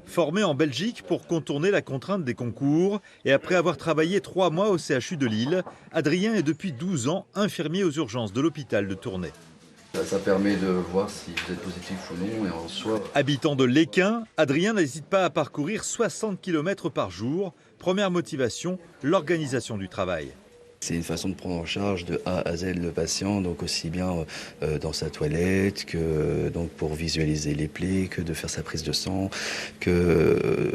Formé en Belgique pour contourner la contrainte des concours et après avoir travaillé 3 mois au CHU de Lille, Adrien est depuis 12 ans infirmier aux urgences de l'hôpital de Tournai. Ça permet de voir si vous êtes positif ou non et en soi. Habitant de l'Équin, Adrien n'hésite pas à parcourir 60 km par jour. Première motivation, l'organisation du travail. C'est une façon de prendre en charge de A à Z le patient, donc aussi bien dans sa toilette que donc pour visualiser les plaies, que de faire sa prise de sang, que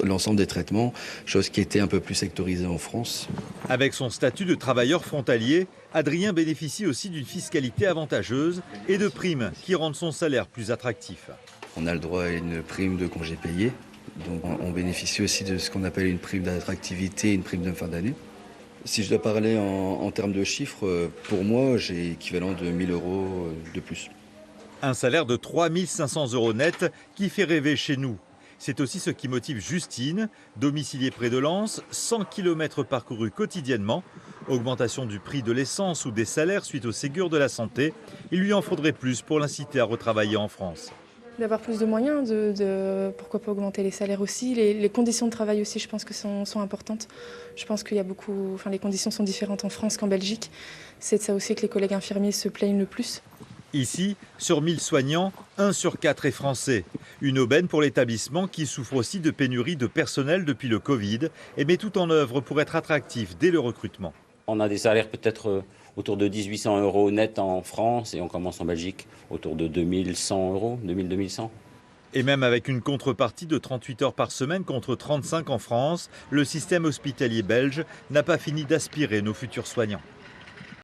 l'ensemble des traitements, chose qui était un peu plus sectorisée en France. Avec son statut de travailleur frontalier, Adrien bénéficie aussi d'une fiscalité avantageuse et de primes qui rendent son salaire plus attractif. On a le droit à une prime de congé payé, donc on bénéficie aussi de ce qu'on appelle une prime d'attractivité, une prime de fin d'année. Si je dois parler en termes de chiffres, pour moi, j'ai équivalent de 1 000 € de plus. Un salaire de 3 500 € net qui fait rêver chez nous. C'est aussi ce qui motive Justine, domiciliée près de Lens, 100 km parcourus quotidiennement. Augmentation du prix de l'essence ou des salaires suite au Ségur de la santé, il lui en faudrait plus pour l'inciter à retravailler en France. D'avoir plus de moyens, pourquoi pas augmenter les salaires aussi, les conditions de travail aussi, je pense que sont importantes. Je pense qu'il y a les conditions sont différentes en France qu'en Belgique. C'est de ça aussi que les collègues infirmiers se plaignent le plus. Ici, sur 1000 soignants, 1 sur 4 est français. Une aubaine pour l'établissement qui souffre aussi de pénurie de personnel depuis le Covid et met tout en œuvre pour être attractif dès le recrutement. On a des salaires peut-être autour de 1 800 € net en France et on commence en Belgique autour de 2 100 €, 2 200. Et même avec une contrepartie de 38 heures par semaine contre 35 en France, le système hospitalier belge n'a pas fini d'aspirer nos futurs soignants.